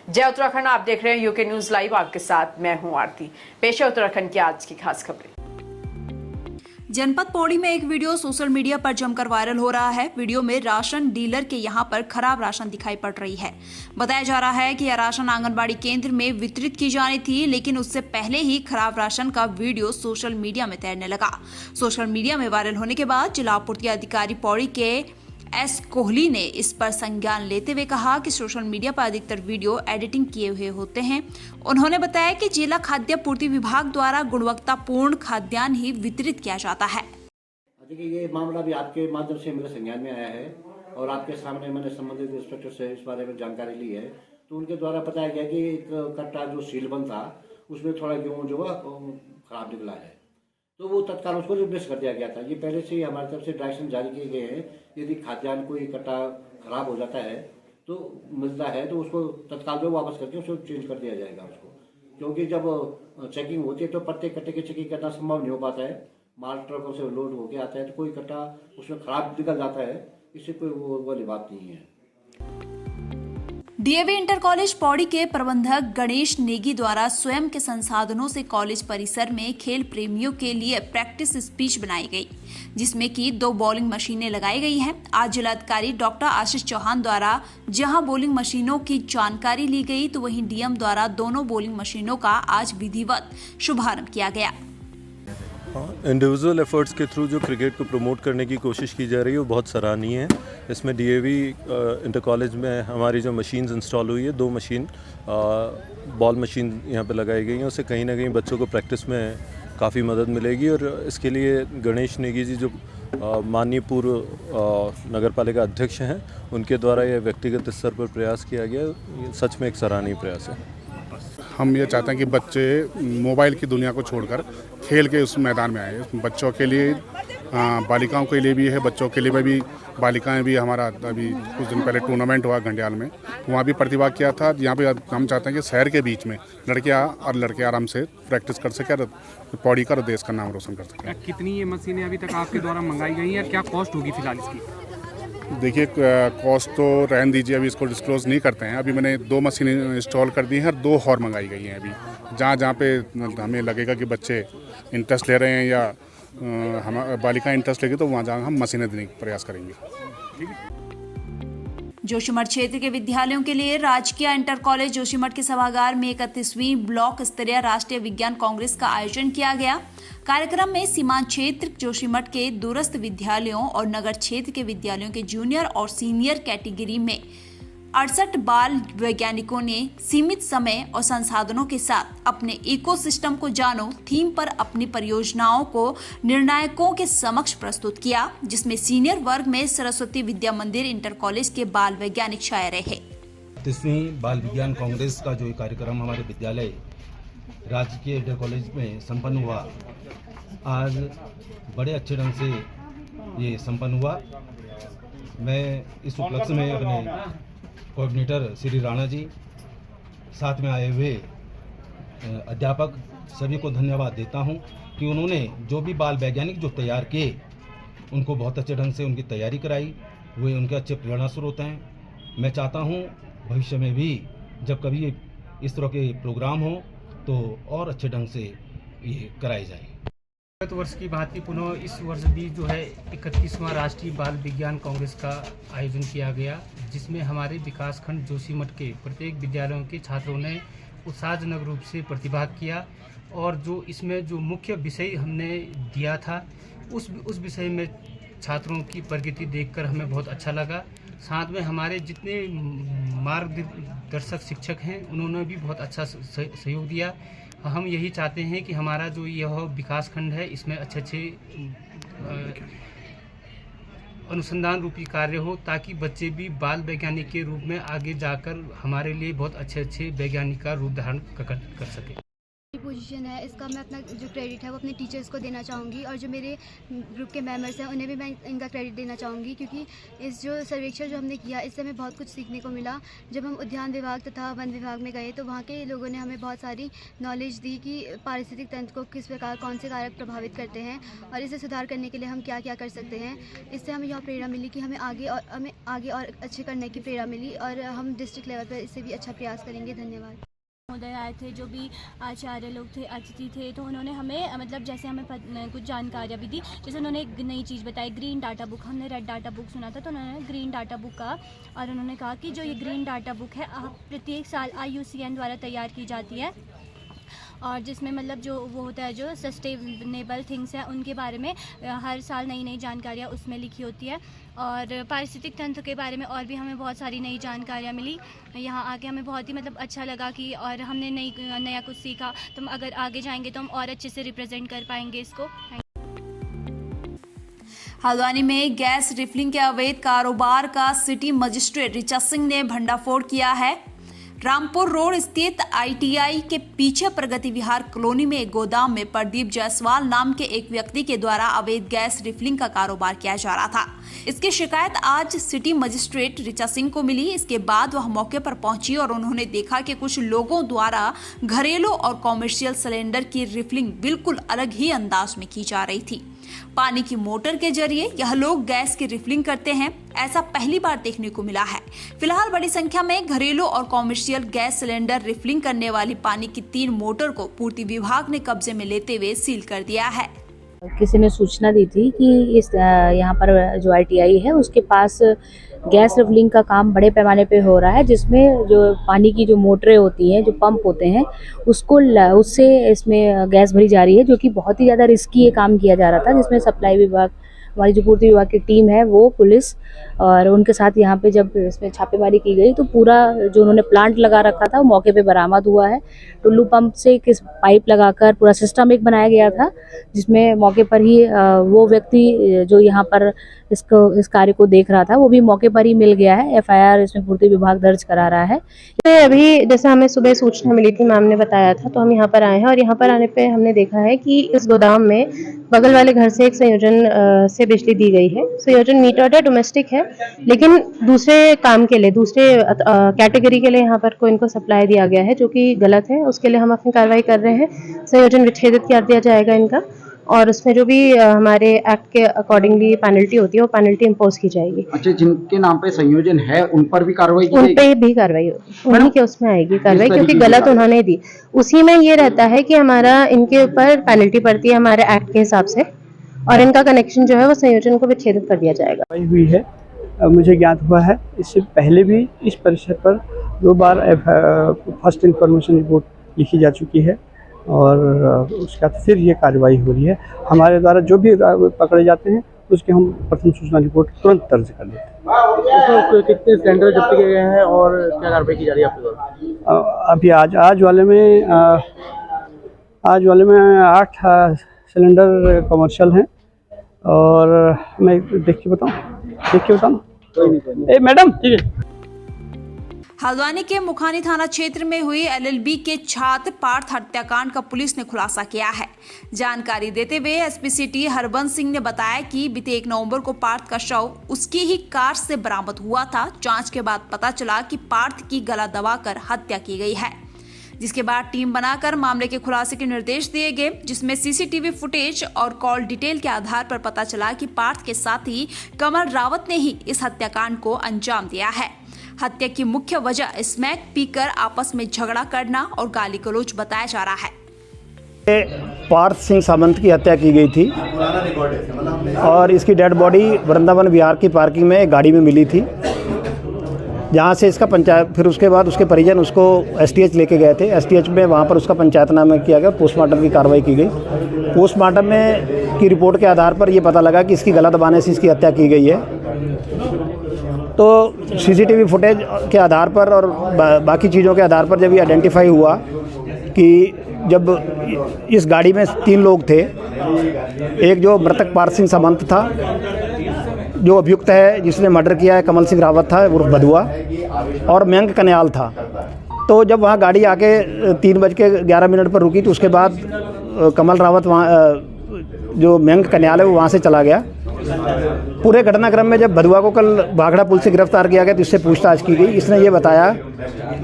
जय उत्तराखंड, आप देख रहे हैं यूके न्यूज लाइव। आपके साथ मैं हूं आरती। पेश है उत्तराखंड की आज की खास खबरें। जनपद पौड़ी में एक वीडियो सोशल मीडिया पर जमकर वायरल हो रहा है। वीडियो में राशन डीलर के यहां पर खराब राशन दिखाई पड़ रही है। बताया जा रहा है कि यह राशन आंगनबाड़ी केंद्र में वितरित की जानी थी, लेकिन उससे पहले ही खराब राशन का वीडियो सोशल मीडिया में तैरने लगा। सोशल मीडिया में वायरल होने के बाद जिला आपूर्ति अधिकारी पौड़ी के एस कोहली ने इस पर संज्ञान लेते हुए कहा कि सोशल मीडिया पर अधिकतर वीडियो एडिटिंग किए हुए होते हैं। उन्होंने बताया कि जिला खाद्य पूर्ति विभाग द्वारा गुणवत्तापूर्ण खाद्यान्न ही वितरित किया जाता है। देखिए, ये मामला भी आपके माध्यम से मेरे संज्ञान में आया है और आपके सामने मैंने संबंधित इंस्पेक्टर से इस बारे में जानकारी ली है। तो उनके द्वारा बताया गया कि एक कट्टा जो सील बंद था उसमें थोड़ा गेहूँ जो है खराब निकला है, तो वो तत्काल उसको रिप्लेस कर दिया गया था। ये पहले से ही हमारी तरफ से डायरेक्शन जारी किए गए हैं, यदि खाद्यान्न कोई कट्टा खराब हो जाता है तो मिलता है तो उसको तत्काल में वापस करके उसको चेंज कर दिया जाएगा उसको, क्योंकि जब चेकिंग होती है तो प्रत्येक कट्टे की चेकिंग करना संभव नहीं हो पाता है। माल ट्रकों से लोड होके आता है तो कोई कट्टा उसमें खराब निकल जाता है, इससे कोई वो वाली बात नहीं है। डीएवी इंटर कॉलेज पौड़ी के प्रबंधक गणेश नेगी द्वारा स्वयं के संसाधनों से कॉलेज परिसर में खेल प्रेमियों के लिए प्रैक्टिस स्पीच बनाई गई, जिसमें कि 2 बॉलिंग मशीनें लगाई गई हैं। आज जिलाधिकारी डॉक्टर आशीष चौहान द्वारा जहां बॉलिंग मशीनों की जानकारी ली गई, तो वहीं डीएम द्वारा दोनों बॉलिंग मशीनों का आज विधिवत शुभारंभ किया गया। इंडिविजुअल एफर्ट्स के थ्रू जो क्रिकेट को प्रमोट करने की कोशिश की जा रही है वो बहुत सराहनीय है। इसमें डीएवी इंटर कॉलेज में हमारी जो मशीन्स इंस्टॉल हुई है, 2 मशीन बॉल मशीन यहाँ पे लगाई गई हैं, उससे कहीं ना कहीं बच्चों को प्रैक्टिस में काफ़ी मदद मिलेगी। और इसके लिए गणेश नेगी जी जो माननीय पूर्व नगर पालिका अध्यक्ष हैं, उनके द्वारा यह व्यक्तिगत स्तर पर प्रयास किया गया, ये सच में एक सराहनीय प्रयास है। हम ये चाहते हैं कि बच्चे मोबाइल की दुनिया को छोड़कर खेल के उस मैदान में आए। बच्चों के लिए बालिकाओं के लिए भी है, बच्चों के लिए भी बालिकाएं भी। हमारा अभी कुछ दिन पहले टूर्नामेंट हुआ घंटियाल में, वहाँ भी प्रतिभाग किया था। यहाँ पे हम चाहते हैं कि शहर के बीच में लड़कियाँ और लड़के आराम से प्रैक्टिस कर सकें और पौड़ी कर देश का नाम रोशन कर सकें। कितनी ये मशीनें अभी तक आपके द्वारा मंगाई गई हैं, क्या कॉस्ट होगी फिलहाल इसकी? देखिए, कॉस्ट तो रहने दीजिए, अभी इसको डिस्क्लोज नहीं करते हैं। अभी मैंने 2 मशीनें इंस्टॉल कर दी हैं और 2 और मंगाई गई हैं। अभी जहाँ पे हमें लगेगा कि बच्चे इंटरेस्ट ले रहे हैं या हम बालिका इंटरेस्ट लेगी, तो वहाँ जहाँ हम मशीनें देने का प्रयास करेंगे। जोशीमठ क्षेत्र के विद्यालयों के लिए राजकीय इंटर कॉलेज जोशीमठ के सभागार में 31वीं ब्लॉक स्तरीय राष्ट्रीय विज्ञान कांग्रेस का आयोजन किया गया। कार्यक्रम में सीमांत क्षेत्र जोशीमठ के दूरस्थ विद्यालयों और नगर क्षेत्र के विद्यालयों के जूनियर और सीनियर कैटेगरी में 68 बाल वैज्ञानिकों ने सीमित समय और संसाधनों के साथ अपने इकोसिस्टम को जानो थीम पर अपनी परियोजनाओं को निर्णायकों के समक्ष प्रस्तुत किया, जिसमें सीनियर वर्ग में सरस्वती विद्या मंदिर इंटर कॉलेज के बाल वैज्ञानिक शाये रहे। 30वीं बाल विज्ञान कांग्रेस का जो कार्यक्रम हमारे विद्यालय राजकीय इंटर कॉलेज में संपन्न हुआ, आज बड़े अच्छे ढंग से ये संपन्न हुआ। मैं इस उपलक्ष्य में अपने कोऑर्डिनेटर श्री राणा जी, साथ में आए हुए अध्यापक सभी को धन्यवाद देता हूं कि उन्होंने जो भी बाल वैज्ञानिक जो तैयार किए, उनको बहुत अच्छे ढंग से उनकी तैयारी कराई, वे उनके अच्छे प्रेरणा स्रोत हैं। मैं चाहता हूं भविष्य में भी जब कभी इस तरह के प्रोग्राम हो तो और अच्छे ढंग से ये कराई जाए। गत वर्ष की भांति पुनः इस वर्ष भी जो है 31वां राष्ट्रीय बाल विज्ञान कांग्रेस का आयोजन किया गया, जिसमें हमारे विकासखंड जोशीमठ के प्रत्येक विद्यालयों के छात्रों ने उत्साहजनक रूप से प्रतिभाग किया। और जो इसमें जो मुख्य विषय हमने दिया था, उस विषय में छात्रों की प्रगति देखकर हमें बहुत अच्छा लगा। साथ में हमारे जितने मार्गदर्शक शिक्षक हैं, उन्होंने भी बहुत अच्छा सहयोग दिया। हम यही चाहते हैं कि हमारा जो यह विकासखंड है, इसमें अच्छे अनुसंधान रूपी कार्य हो, ताकि बच्चे भी बाल वैज्ञानिक के रूप में आगे जाकर हमारे लिए बहुत अच्छे वैज्ञानिक का रूप धारण कर सके। पोजीशन है इसका मैं अपना जो क्रेडिट है वो अपने टीचर्स को देना चाहूँगी, और जो मेरे ग्रुप के मेंबर्स हैं उन्हें भी मैं इनका क्रेडिट देना चाहूँगी, क्योंकि इस जो सर्वेक्षण जो हमने किया इससे हमें बहुत कुछ सीखने को मिला। जब हम उद्यान विभाग तथा वन विभाग में गए तो वहाँ के लोगों ने हमें बहुत सारी नॉलेज दी कि पारिस्थितिक तंत्र को किस प्रकार कौन से कारक प्रभावित करते हैं और इसे सुधार करने के लिए हम क्या क्या कर सकते हैं। इससे हमें यह प्रेरणा मिली कि हमें आगे और अच्छे करने की प्रेरणा मिली, और हम डिस्ट्रिक्ट लेवल पर इससे भी अच्छा प्रयास करेंगे। धन्यवाद। महोदय आए थे, जो भी आचार्य लोग थे, अतिथि थे, तो उन्होंने हमें मतलब जैसे हमें कुछ जानकारियाँ भी दी। जैसे उन्होंने एक नई चीज़ बताई, ग्रीन डाटा बुक। हमने रेड डाटा बुक सुना था, तो उन्होंने ग्रीन डाटा बुक कहा, और उन्होंने कहा कि जो ये ग्रीन डाटा बुक है प्रत्येक साल IUCN द्वारा तैयार की जाती है, और जिसमें मतलब जो वो होता है जो सस्टेनेबल थिंग्स हैं उनके बारे में हर साल नई नई जानकारियाँ उसमें लिखी होती है। और पारिस्थितिक तंत्र के बारे में और भी हमें बहुत सारी नई जानकारियाँ मिली। यहाँ आके हमें बहुत ही मतलब अच्छा लगा कि और हमने नया कुछ सीखा। तो अगर आगे जाएंगे तो हम और अच्छे से रिप्रेजेंट कर पाएंगे इसको। हल्द्वानी में गैस रिफिलिंग के अवैध कारोबार का सिटी मजिस्ट्रेट ऋचा सिंह ने भंडाफोड़ किया है। रामपुर रोड स्थित ITI के पीछे प्रगति विहार कॉलोनी में एक गोदाम में प्रदीप जायसवाल नाम के एक व्यक्ति के द्वारा अवैध गैस रिफिलिंग का कारोबार किया जा रहा था। इसकी शिकायत आज सिटी मजिस्ट्रेट ऋचा सिंह को मिली। इसके बाद वह मौके पर पहुंची और उन्होंने देखा कि कुछ लोगों द्वारा घरेलू और कॉमर्शियल सिलेंडर की रिफिलिंग बिल्कुल अलग ही अंदाज में की जा रही थी। पानी की मोटर के जरिए यह लोग गैस की रिफिलिंग करते हैं, ऐसा पहली बार देखने को मिला है। फिलहाल बड़ी संख्या में घरेलू और कॉमर्शियल गैस सिलेंडर रिफिलिंग करने वाली पानी की 3 मोटर को पूर्ति विभाग ने कब्जे में लेते हुए सील कर दिया है। किसी ने सूचना दी थी कि इस यहाँ पर जो ITI है उसके पास गैस रिफिलिंग का काम बड़े पैमाने पे हो रहा है, जिसमें जो पानी की जो मोटरें होती हैं, जो पंप होते हैं, उससे इसमें गैस भरी जा रही है, जो कि बहुत ही ज़्यादा रिस्की ये काम किया जा रहा था। जिसमें सप्लाई विभाग, हमारी जो पूर्ति विभाग की टीम है, वो पुलिस और उनके साथ यहाँ पे जब इसमें छापेमारी की गई तो पूरा जो उन्होंने प्लांट लगा रखा था वो मौके पे बरामद हुआ है। टुल्लू पंप से किस पाइप लगाकर पूरा सिस्टम एक बनाया गया था, जिसमें मौके पर ही वो व्यक्ति जो यहाँ पर इस कार्य को देख रहा था वो भी मौके पर ही मिल गया है। FIR इसमें पूर्ति विभाग दर्ज करा रहा है। अभी जैसे हमें सुबह सूचना मिली थी, मैम ने बताया था, तो हम यहाँ पर आए हैं और यहाँ पर आने पे हमने देखा है कि इस गोदाम में बगल वाले घर से एक संयोजन से बिजली दी गई है। संयोजन मीटर्ड है, डोमेस्टिक है, लेकिन दूसरे काम के लिए, दूसरे कैटेगरी के लिए यहाँ पर को इनको सप्लाई दिया गया है, जो कि गलत है। उसके लिए हम अपनी कार्रवाई कर रहे हैं। संयोजन विच्छेदित कर दिया जाएगा इनका, और उसमें जो भी हमारे एक्ट के अकॉर्डिंगली पेनल्टी होती है वो पेनल्टी इम्पोज की जाएगी। अच्छा, जिनके नाम पे संयोजन है उन पर भी कार्रवाई की उन पे भी कार्रवाई होगी, उन्हीं के उसमें आएगी कार्रवाई, क्योंकि गलत उन्होंने दी। उसी में ये रहता है कि हमारा इनके ऊपर पेनल्टी पड़ती है हमारे एक्ट के हिसाब से, और इनका कनेक्शन जो है वो संयोजन को विच्छेदित कर दिया जाएगा। हुई है, मुझे ज्ञात हुआ है। इससे पहले भी इस परिसर पर 2 बार फर्स्ट इन्फॉर्मेशन रिपोर्ट लिखी जा चुकी है, और उसके बाद फिर ये कार्रवाई हो रही है। हमारे द्वारा जो भी पकड़े जाते हैं उसके हम प्रथम सूचना रिपोर्ट तुरंत दर्ज कर लेते हैं। तो कितने सिलेंडर जब्त किए गए हैं और क्या कार्रवाई की जा रही है आपके द्वारा? अभी आज वाले में 8 सिलेंडर कमर्शियल हैं, और मैं देख के बताऊँ। मैडम ठीक है। हल्द्वानी के मुखानी थाना क्षेत्र में हुई LLB के छात्र पार्थ हत्याकांड का पुलिस ने खुलासा किया है। जानकारी देते हुए SP सिटी हरबंस सिंह ने बताया कि बीते 1 नवंबर को पार्थ का शव उसकी ही कार से बरामद हुआ था। जांच के बाद पता चला कि पार्थ की गला दबाकर हत्या की गई है, जिसके बाद टीम बनाकर मामले के खुलासे के निर्देश दिए गए, जिसमें CCTV फुटेज और कॉल डिटेल के आधार पर पता चला कि पार्थ के साथी कमल रावत ने ही इस हत्याकांड को अंजाम दिया है। हत्या की मुख्य वजह स्मैक पीकर आपस में झगड़ा करना और गाली गलौज बताया जा रहा है। पार्थ सिंह सामंत की हत्या की गई थी और इसकी डेड बॉडी वृंदावन विहार की पार्किंग में गाड़ी में मिली थी, जहाँ से इसका पंचायत, फिर उसके बाद उसके परिजन उसको STH लेके गए थे। STH में वहाँ पर उसका पंचायतनामा किया गया, पोस्टमार्टम की कार्रवाई की गई। पोस्टमार्टम में की रिपोर्ट के आधार पर यह पता लगा कि इसकी गला दबाने से इसकी हत्या की गई है। तो CCTV फुटेज के आधार पर और बाकी चीज़ों के आधार पर जब ये आइडेंटिफाई हुआ कि जब इस गाड़ी में 3 लोग थे, एक जो मृतक पार्थ सिंह सामंत था, जो अभियुक्त है जिसने मर्डर किया है कमल सिंह रावत था उर्फ बधुआ, और मयंक कन्याल था। तो जब वहाँ गाड़ी आके 3:11 पर रुकी तो उसके बाद कमल रावत वहाँ जो मेंग कन्याल है वो वहाँ से चला गया। पूरे घटनाक्रम में जब भदुआ को कल भाखड़ा पुल से गिरफ्तार किया गया तो इससे पूछताछ की गई। इसने ये बताया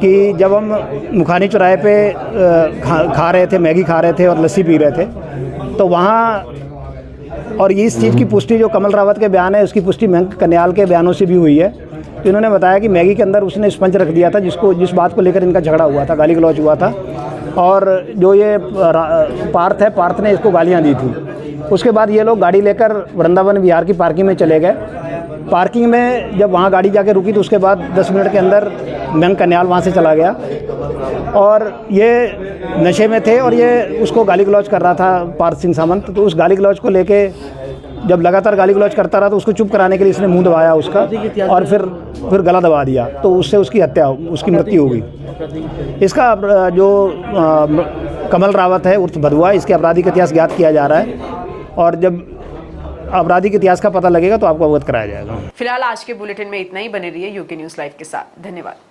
कि जब हम मुखानी चौराहे पे खा रहे थे, मैगी खा रहे थे और लस्सी पी रहे थे, तो वहाँ और ये इस चीज़ की पुष्टि जो कमल रावत के बयान है उसकी पुष्टि मेंग कन्याल के बयानों से भी हुई है। तो इन्होंने बताया कि मैगी के अंदर उसने स्पंज रख दिया था जिस बात को लेकर इनका झगड़ा हुआ था, गाली गलौज हुआ था, और जो ये पार्थ ने इसको गालियाँ दी थी। उसके बाद ये लोग गाड़ी लेकर वृंदावन विहार की पार्किंग में चले गए। पार्किंग में जब वहाँ गाड़ी जाके रुकी तो उसके बाद 10 मिनट के अंदर मेंग कन्याल वहाँ से चला गया और ये नशे में थे और ये उसको गाली गलौज कर रहा था पार्थ सिंह सामंत। तो उस गाली गलौज को लेके जब लगातार गाली गलौज करता रहा तो उसको चुप कराने के लिए इसने मुंह दबाया उसका और फिर गला दबा दिया, तो उससे उसकी मृत्यु हो गई। इसका जो कमल रावत है उर्फ भदुआ, इसके आपराधिक इतिहास ज्ञात किया जा रहा है और जब आपराधिक इतिहास का पता लगेगा तो आपको अवगत कराया जाएगा। फिलहाल आज के बुलेटिन में इतना ही। बने रहिए यूके न्यूज़ लाइव के साथ। धन्यवाद।